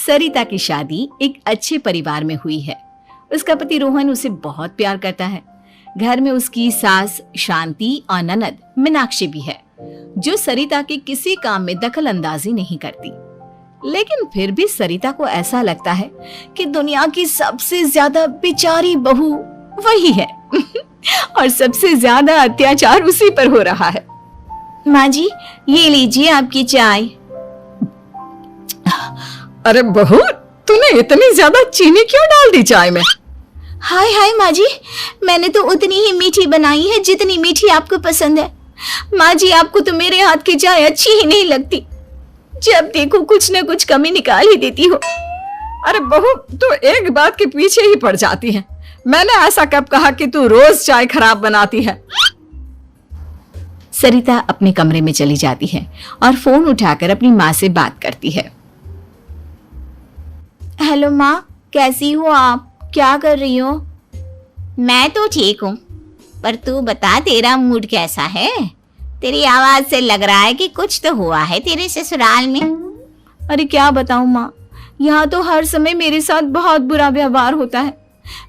सरिता की शादी एक अच्छे परिवार में हुई है। उसका पति रोहन उसे बहुत प्यार करता है। घर में उसकी सास शांति और ननद मीनाक्षी भी है, जो सरिता के किसी काम में दखल अंदाजी नहीं करती। लेकिन फिर भी सरिता को ऐसा लगता है कि दुनिया की सबसे ज्यादा बेचारी बहू वही है और सबसे ज्यादा अत्याचार उसी पर हो रहा है। माँ जी, ये लीजिए आपकी चाय। अरे बहू, तूने इतनी ज्यादा चीनी क्यों डाल दी चाय में? हाय हाय माँ जी, मैंने तो उतनी ही मीठी बनाई है जितनी मीठी आपको पसंद है। माँ जी, आपको तो मेरे हाथ की चाय अच्छी ही नहीं लगती। जब देखो कुछ न कुछ कमी निकाल ही देती हो। अरे बहू, तू एक बात के पीछे ही पड़ जाती है। मैंने ऐसा कब कहा कि तू रोज चाय खराब बनाती है? सरिता अपने कमरे में चली जाती है और फोन उठाकर अपनी माँ से बात करती है। हेलो माँ, कैसी हो आप? क्या कर रही हो? मैं तो ठीक हूँ, पर तू बता, तेरा मूड कैसा है? तेरी आवाज से लग रहा है कि कुछ तो हुआ है तेरे ससुराल में। अरे क्या बताऊँ माँ, यहाँ तो हर समय मेरे साथ बहुत बुरा व्यवहार होता है।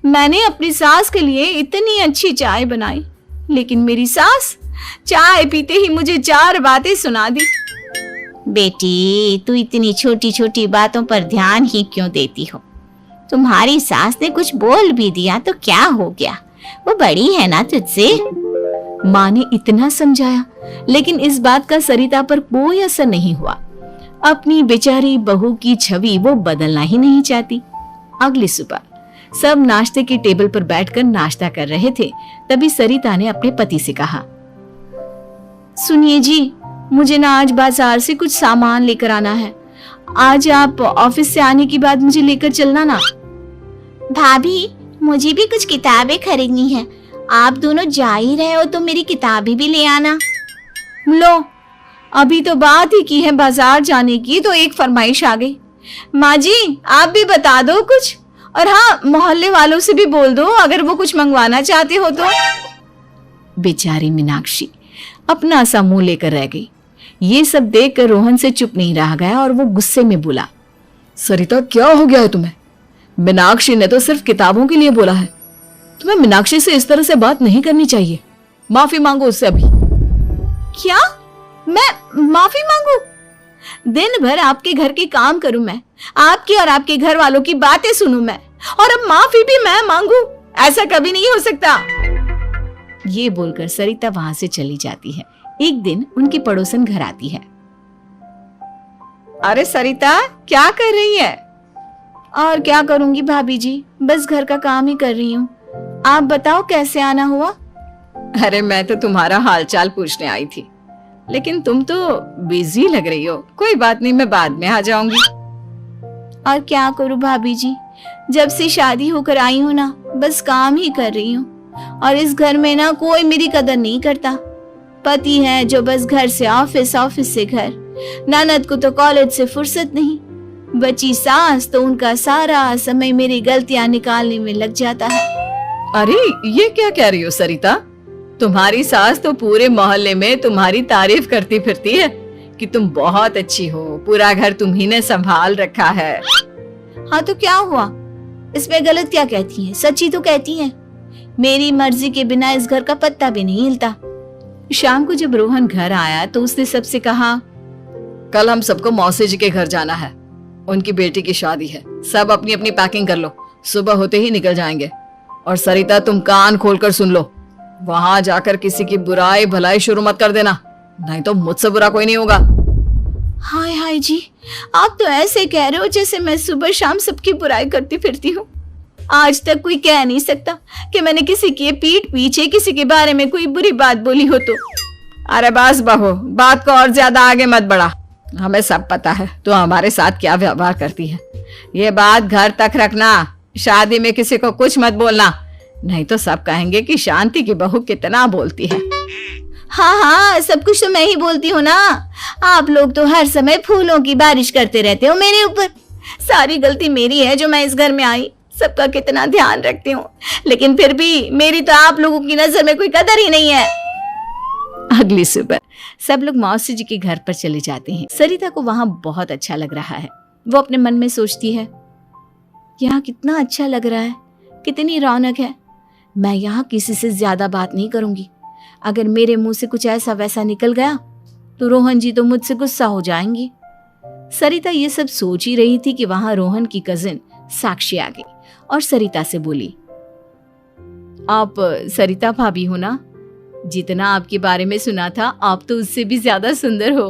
मैंने अपनी सास के लिए इतनी अच्छी चाय बनाई, लेकिन मेरी सास चाय पीते ही मुझे 4 बातें सुना दी। बेटी, तू इतनी छोटी छोटी बातों पर ध्यान ही क्यों देती हो? तुम्हारी सास ने कुछ बोल भी दिया तो क्या हो गया, वो बड़ी है ना तुझसे। माँ ने इतना समझाया, लेकिन इस बात का सरिता पर कोई असर नहीं हुआ। अपनी बेचारी बहू की छवि वो बदलना ही नहीं चाहती। अगली सुबह सब नाश्ते के टेबल पर बैठकर नाश्ता कर रहे थे, तभी सरिता ने अपने पति से कहा, सुनिए जी, मुझे ना आज बाजार से कुछ सामान लेकर आना है। आज आप ऑफिस से आने के बाद मुझे लेकर चलना ना। भाभी, मुझे भी कुछ किताबें खरीदनी है। आप दोनों जा ही रहे हो तो मेरी किताबें भी ले आना। लो, अभी तो बात ही की है बाजार जाने की, तो एक फरमाइश आ गई। माँ जी, आप भी बता दो कुछ, और हाँ, मोहल्ले वालों से भी बोल दो अगर वो कुछ मंगवाना चाहते हो तो। बेचारी मीनाक्षी अपना सा मुंह लेकर रह गई। ये सब देखकर रोहन से चुप नहीं रह गया और वो गुस्से में बोला, सरिता, क्या हो गया है तुम्हें? मीनाक्षी ने तो सिर्फ किताबों के लिए बोला है। तुम्हें मीनाक्षी से इस तरह से बात नहीं करनी चाहिए। माफी मांगो उससे अभी। क्या? मैं माफी मांगू? दिन भर आपके घर के काम करूं मैं, आपकी और आपके घर वालों की बातें सुनूं मैं, और अब माफी भी मैं मांगू? ऐसा कभी नहीं हो सकता। ये बोलकर सरिता वहां से चली जाती है। एक दिन उनकी पड़ोसन घर आती है। अरे सरिता, क्या कर रही है? और क्या करूंगी भाभी जी, बस घर का काम ही कर रही हूँ। आप बताओ कैसे आना हुआ? अरे मैं तो तुम्हारा हालचाल पूछने आई थी, लेकिन तुम तो बिजी लग रही हो। कोई बात नहीं, मैं बाद में आ जाऊंगी। और क्या करूं भाभी जी, जब से शादी होकर आई हूँ ना, बस काम ही कर रही हूँ। और इस घर में ना कोई मेरी कदर नहीं करता। पति है जो बस घर से ऑफिस, ऑफिस से घर। ननद को तो कॉलेज से फुर्सत नहीं। बची सास तो उनका सारा समय मेरी गलतियां निकालने में लग जाता है। अरे ये क्या कह रही हो सरिता? तुम्हारी सास तो पूरे मोहल्ले में तुम्हारी तारीफ करती फिरती है कि तुम बहुत अच्छी हो, पूरा घर तुम्ही ने संभाल रखा है। हाँ तो क्या हुआ, इसमें गलत क्या कहती है? सच्ची तो कहती है। मेरी मर्जी के बिना इस घर का पत्ता भी नहीं हिलता। शाम को जब रोहन घर आया तो उसने सबसे कहा, कल हम सबको मौसी जी के घर जाना है, उनकी बेटी की शादी है। सब अपनी अपनी पैकिंग कर लो, सुबह होते ही निकल जाएंगे। और सरिता, तुम कान खोलकर सुन लो, वहां जाकर किसी की बुराई भलाई शुरू मत कर देना, नहीं तो मुझसे बुरा कोई नहीं होगा। हाय हाय जी, आप तो ऐसे कह रहे हो जैसे मैं सुबह शाम सबकी बुराई करती फिरती हूँ। आज तक कोई कह नहीं सकता कि मैंने किसी की पीठ पीछे किसी के बारे में कोई बुरी बात बोली हो तो। अरे बस बहू, बात को और ज्यादा आगे मत बढ़ा। हमें सब पता है तो हमारे साथ क्या व्यवहार करती है। ये बात घर तक रखना, शादी में किसी को कुछ मत बोलना, नहीं तो सब कहेंगे कि शांति की बहू कितना बोलती है। हाँ हाँ, सब कुछ तो मैं ही बोलती हूँ ना। आप लोग तो हर समय फूलों की बारिश करते रहते हो मेरे ऊपर। सारी गलती मेरी है जो मैं इस घर में आई। सबका कितना ध्यान रखती हूँ, लेकिन फिर भी मेरी तो आप लोगों की नजर में कोई कदर ही नहीं है। अगली सुबह सब लोग मौसी जी के घर पर चले जाते हैं। सरिता को वहां बहुत अच्छा लग रहा है। वो अपने मन में सोचती है, यहाँ कितना अच्छा लग रहा है, कितनी रौनक है। मैं यहाँ किसी से ज्यादा बात नहीं करूंगी। अगर मेरे मुंह से कुछ ऐसा वैसा निकल गया तो रोहन जी तो मुझसे गुस्सा हो जाएंगी। सरिता ये सब सोच ही रही थी कि वहां रोहन की कजिन साक्षी आ गई और सरिता से बोली, आप सरिता भाभी हो ना? जितना आपके बारे में सुना था आप तो उससे भी ज्यादा सुंदर हो।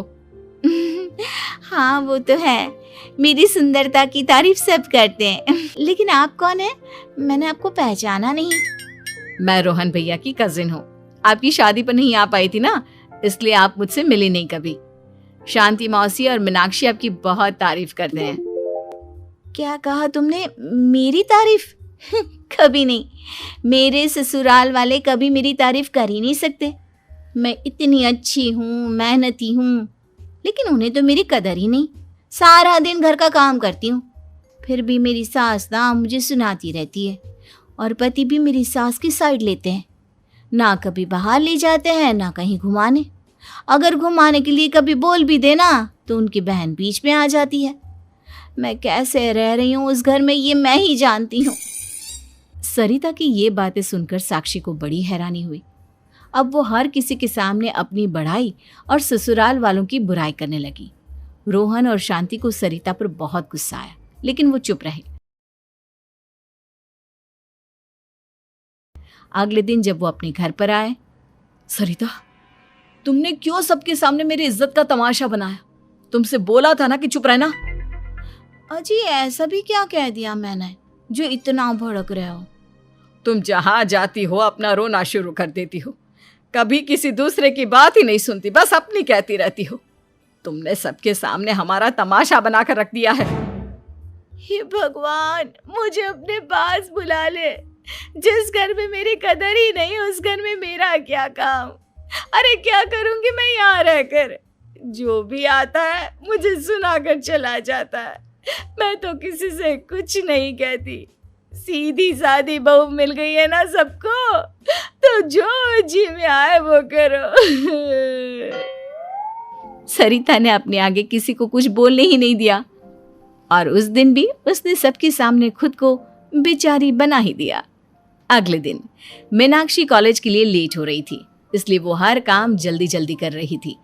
हाँ वो तो है, मेरी सुंदरता की तारीफ सब करते हैं। लेकिन आप कौन है? मैंने आपको पहचाना नहीं। मैं रोहन भैया की कजिन हूँ। आपकी शादी पर नहीं आ पाई थी ना, इसलिए आप मुझसे मिली नहीं कभी। शांति मौसी और मीनाक्षी आपकी बहुत तारीफ करते हैं। क्या कहा तुमने? मेरी तारीफ? कभी नहीं। मेरे ससुराल वाले कभी मेरी तारीफ कर ही नहीं सकते। मैं इतनी अच्छी हूँ, मेहनती हूँ, लेकिन उन्हें तो मेरी कदर ही नहीं। सारा दिन घर का काम करती हूँ, फिर भी मेरी सास ना मुझे सुनाती रहती है और पति भी मेरी सास की साइड लेते हैं। ना कभी बाहर ले जाते हैं, ना कहीं घुमाने। अगर घुमाने के लिए कभी बोल भी देना तो उनकी बहन बीच में आ जाती है। मैं कैसे रह रही हूँ उस घर में ये मैं ही जानती हूँ। सरिता की ये बातें सुनकर साक्षी को बड़ी हैरानी हुई। अब वो हर किसी के सामने अपनी बढ़ाई और ससुराल वालों की बुराई करने लगी। रोहन और शांति को सरिता पर बहुत गुस्सा आया, लेकिन वो चुप रहे। अगले दिन जब वो अपने घर पर आए, सरिता, तुमने क्यों सबके सामने मेरी इज्जत का तमाशा बनाया? तुमसे बोला था ना कि चुप रहना। अजी ऐसा भी क्या कह दिया मैंने जो इतना भड़क रहे हो? तुम जहां जाती हो अपना रोना शुरू कर देती हो। कभी किसी दूसरे की बात ही नहीं सुनती, बस अपनी कहती रहती हो। तुमने सबके सामने हमारा तमाशा बनाकर रख दिया है। हे भगवान, मुझे अपने पास बुला ले। जिस घर में मेरी कदर ही नहीं, उस घर में मेरा क्या काम? अरे क्या करूंगी मैं यहाँ रहकर? जो भी आता है मुझे सुनाकर चला जाता है। मैं तो किसी से कुछ नहीं कहती। सीधी सादी बहू मिल गई है ना सबको, तो जो जी में आए वो करो। सरिता ने अपने आगे किसी को कुछ बोलने ही नहीं दिया और उस दिन भी उसने सबके सामने खुद को बेचारी बना ही दिया। अगले दिन मीनाक्षी कॉलेज के लिए लेट हो रही थी, इसलिए वो हर काम जल्दी जल्दी कर रही थी।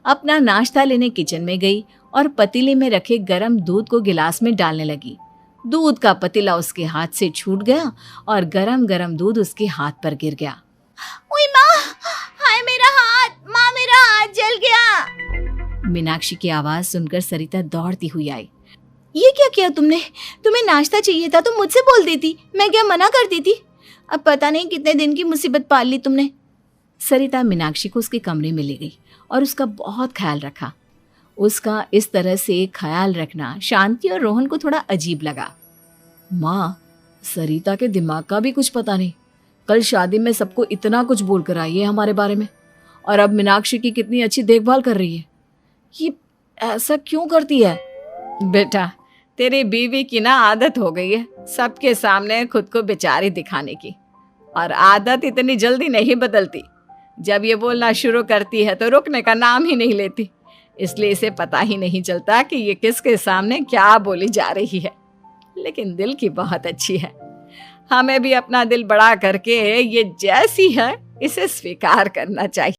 अपना नाश्ता लेने किचन में गई और पतीले में रखे गरम दूध को गिलास में डालने लगी। दूध का पतीला उसके हाथ से छूट गया और गरम गरम दूध उसके हाथ पर गिर गया। ओए माँ, हाय मेरा हाथ, माँ मेरा हाथ जल गया। मीनाक्षी की आवाज सुनकर सरिता दौड़ती हुई आई। ये क्या किया तुमने? तुम्हें नाश्ता चाहिए था तो मुझसे बोल देती, मैं क्या मना कर देती? अब पता नहीं कितने दिन की मुसीबत पाल ली तुमने। सरिता मीनाक्षी को उसके कमरे में ले गई और उसका बहुत ख्याल रखा। उसका इस तरह से ख्याल रखना शांति और रोहन को थोड़ा अजीब लगा। माँ, सरिता के दिमाग का भी कुछ पता नहीं। कल शादी में सबको इतना कुछ बोल कर आई है हमारे बारे में, और अब मीनाक्षी की कितनी अच्छी देखभाल कर रही है। ये ऐसा क्यों करती है? बेटा, तेरी बीवी की ना आदत हो गई है सबके सामने खुद को बेचारी दिखाने की, और आदत इतनी जल्दी नहीं बदलती। जब ये बोलना शुरू करती है तो रुकने का नाम ही नहीं लेती, इसलिए इसे पता ही नहीं चलता कि ये किसके सामने क्या बोली जा रही है। लेकिन दिल की बहुत अच्छी है। हमें भी अपना दिल बड़ा करके ये जैसी है इसे स्वीकार करना चाहिए।